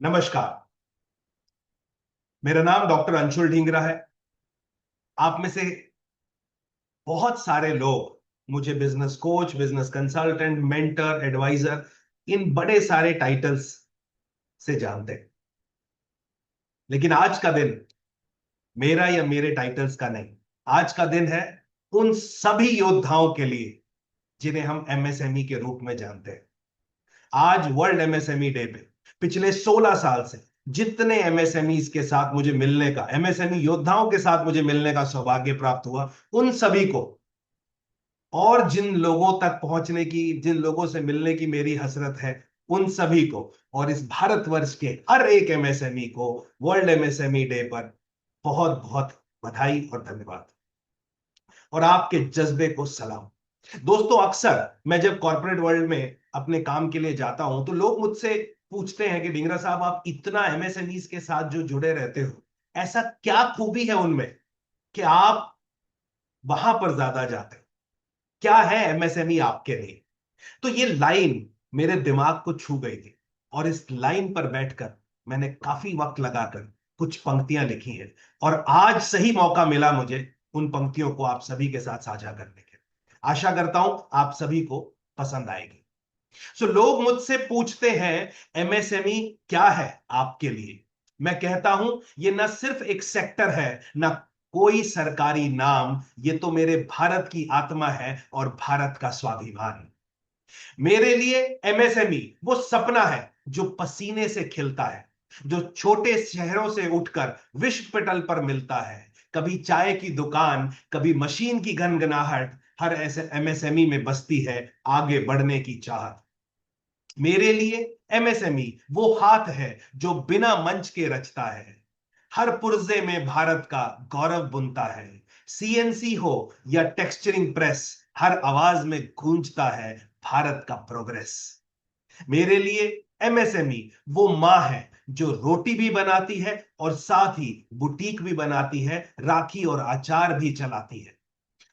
नमस्कार। मेरा नाम डॉक्टर अंशुल ढींगरा है। आप में से बहुत सारे लोग मुझे business coach, business consultant, mentor, advisor, इन बड़े सारे टाइटल्स से जानते हैं। लेकिन आज का दिन मेरा या मेरे टाइटल्स का नहीं। आज का दिन है उन सभी योद्धाओं के लिए जिन्हें हम एमएसएमई के रूप में जानते हैं। आज वर्ल्ड एमएसएमई डे पे पिछले 16 साल से जितने एमएसएमईज के साथ मुझे मिलने का, एमएसएमई योद्धाओं के साथ मुझे मिलने का सौभाग्य प्राप्त हुआ, उन सभी को और जिन लोगों तक पहुंचने की, जिन लोगों से मिलने की मेरी हसरत है, उन सभी को और इस भारतवर्ष के हर एक एमएसएमई को वर्ल्ड एमएसएमई डे पर बहुत बहुत बधाई और धन्यवाद और आपके जज्बे को सलाम। दोस्तों, अक्सर मैं जब कॉर्पोरेट वर्ल्ड में अपने काम के लिए जाता हूं तो लोग मुझसे पूछते हैं कि ढींगरा साहब, आप इतना एमएसएमईज के साथ जो जुड़े रहते हो, ऐसा क्या खूबी है उनमें कि आप वहां पर ज्यादा जाते हो? क्या है एमएसएमई आपके लिए? तो ये लाइन मेरे दिमाग को छू गई थी और इस लाइन पर बैठकर मैंने काफी वक्त लगाकर कुछ पंक्तियां लिखी हैं और आज सही मौका मिला मुझे उन पंक्तियों को आप सभी के साथ साझा करने के। आशा करता हूं आप सभी को पसंद आएगी। लोग मुझसे पूछते हैं, एमएसएमई क्या है आपके लिए? मैं कहता हूं, ये ना सिर्फ एक सेक्टर है, ना कोई सरकारी नाम, ये तो मेरे भारत की आत्मा है और भारत का स्वाभिमान। मेरे लिए एमएसएमई वो सपना है जो पसीने से खिलता है, जो छोटे शहरों से उठकर विश्व पटल पर मिलता है। कभी चाय की दुकान, कभी मशीन की घनघनाहट, हर ऐसे एमएसएमई में बसती है आगे बढ़ने की चाहत। मेरे लिए एमएसएमई वो हाथ है जो बिना मंच के रचता है, हर पुर्जे में भारत का गौरव बुनता है। सीएनसी हो या टेक्सचरिंग प्रेस, हर आवाज में गूंजता है भारत का प्रोग्रेस। मेरे लिए एमएसएमई वो मां है जो रोटी भी बनाती है और साथ ही बुटीक भी बनाती है, राखी और अचार भी चलाती है।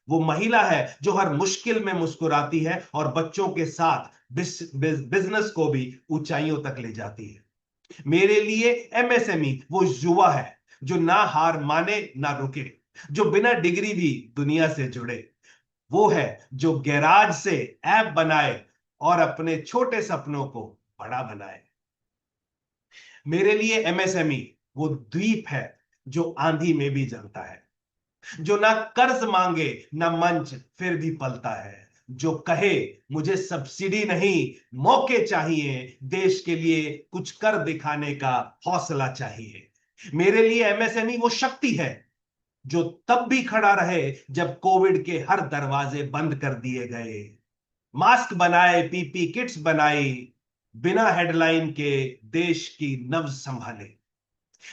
वो महिला है जो हर मुश्किल में मुस्कुराती है और बच्चों के साथ बिजनेस को भी ऊंचाइयों तक ले जाती है। मेरे लिए एमएसएमई वो युवा है जो ना हार माने ना रुके, जो बिना डिग्री भी दुनिया से जुड़े। वो है जो गैराज से ऐप बनाए और अपने छोटे सपनों को बड़ा बनाए। मेरे लिए एमएसएमई वो द्वीप है जो आंधी में भी जलता है, जो ना कर्ज मांगे ना मंच फिर भी पलता है, जो कहे मुझे सब्सिडी नहीं, मौके चाहिए, देश के लिए कुछ कर दिखाने का हौसला चाहिए। मेरे लिए एमएसएमई वो शक्ति है जो तब भी खड़ा रहे जब कोविड के हर दरवाजे बंद कर दिए गए, मास्क बनाए, पीपी किट्स बनाई, बिना हेडलाइन के देश की नब्ज संभाले।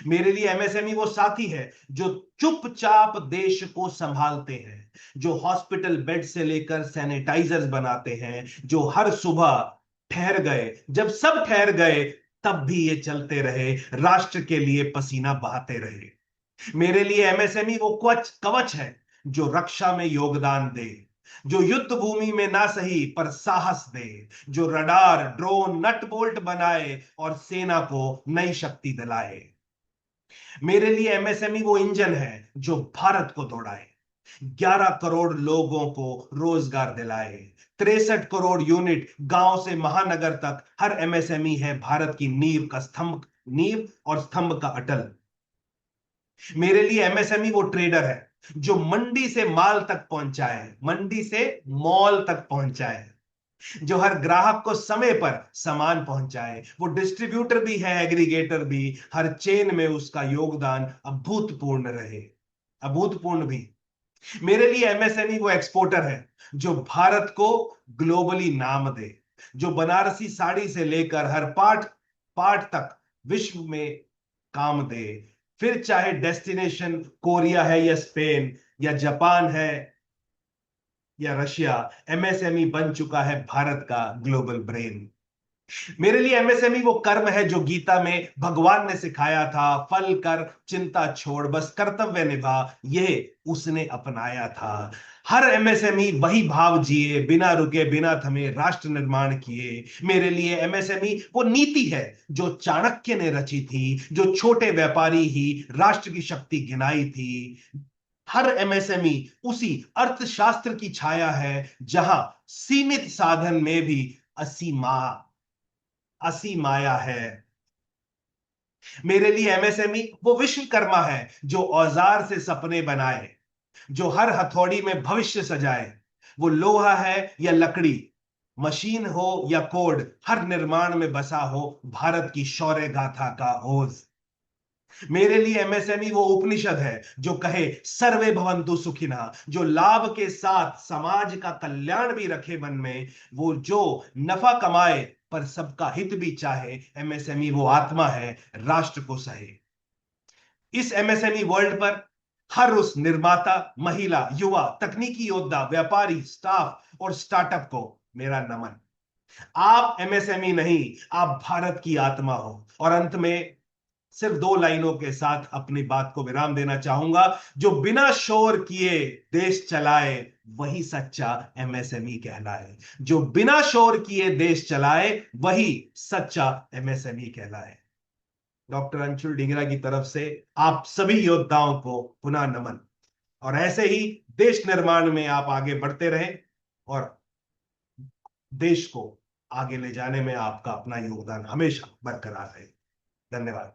मेरे लिए एमएसएमई वो साथी है जो चुपचाप देश को संभालते हैं, जो हॉस्पिटल बेड से लेकर सैनिटाइजर्स बनाते हैं, जो हर सुबह ठहर गए जब सब ठहर गए, तब भी ये चलते रहे, राष्ट्र के लिए पसीना बहाते रहे। मेरे लिए एमएसएमई वो कवच कवच है जो रक्षा में योगदान दे, जो युद्ध भूमि में ना सही पर साहस दे, जो रडार, ड्रोन, नट बोल्ट बनाए और सेना को नई शक्ति दिलाए। मेरे लिए एमएसएमई वो इंजन है जो भारत को दौड़ाए, 11 करोड़ लोगों को रोजगार दिलाए, 63 करोड़ यूनिट गांव से महानगर तक, हर एमएसएमई है भारत की नींव का स्तंभ, नींव और स्तंभ का अटल। मेरे लिए एमएसएमई वो ट्रेडर है जो मंडी से माल तक पहुंचाए, मंडी से मॉल तक पहुंचाए, जो हर ग्राहक को समय पर सामान पहुंचाए। वो डिस्ट्रीब्यूटर भी है, एग्रीगेटर भी, हर चेन में उसका योगदान अभूतपूर्ण रहे, अभूतपूर्ण भी। मेरे लिए एमएसएमई वो एक्सपोर्टर है जो भारत को ग्लोबली नाम दे, जो बनारसी साड़ी से लेकर हर पाठ पाठ तक विश्व में काम दे। फिर चाहे डेस्टिनेशन कोरिया है या स्पेन या जापान है या रशिया, एमएसएमई बन चुका है भारत का ग्लोबल ब्रेन। मेरे लिए एमएसएमई वो कर्म है जो गीता में भगवान ने सिखाया था, फल कर चिंता छोड़ बस कर्तव्य निभा, ये उसने अपनाया था। हर एमएसएमई वही भाव जिए, बिना रुके बिना थमे राष्ट्र निर्माण किए। मेरे लिए एमएसएमई वो नीति है जो चाणक्य ने रची थी, जो छोटे व्यापारी ही राष्ट्र की शक्ति गिनाई थी। हर एमएसएमई उसी अर्थशास्त्र की छाया है जहां सीमित साधन में भी असीम माया है। मेरे लिए एमएसएमई वो विश्वकर्मा है जो औजार से सपने बनाए, जो हर हथौड़ी में भविष्य सजाए। वो लोहा है या लकड़ी, मशीन हो या कोड, हर निर्माण में बसा हो भारत की शौर्य गाथा का ओज। मेरे लिए एमएसएमई वो उपनिषद है जो कहे सर्वे भवन्तु सुखिनः, जो लाभ के साथ समाज का कल्याण भी रखे मन में। वो जो नफा कमाए पर सबका हित भी चाहे। एमएसएमई वो आत्मा है राष्ट्र को सहे। इस एमएसएमई वर्ल्ड पर हर उस निर्माता, महिला, युवा, तकनीकी योद्धा, व्यापारी, स्टाफ और स्टार्टअप को मेरा नमन। आप एमएसएमई नहीं, आप भारत की आत्मा हो। और अंत में सिर्फ दो लाइनों के साथ अपनी बात को विराम देना चाहूंगा। जो बिना शोर किए देश चलाए वही सच्चा एमएसएमई कहलाए। जो बिना शोर किए देश चलाए वही सच्चा एमएसएमई कहलाए। डॉक्टर अंशुल डिंगरा की तरफ से आप सभी योद्धाओं को पुनः नमन। और ऐसे ही देश निर्माण में आप आगे बढ़ते रहें और देश को आगे ले जाने में आपका अपना योगदान हमेशा बरकरार रहे। धन्यवाद।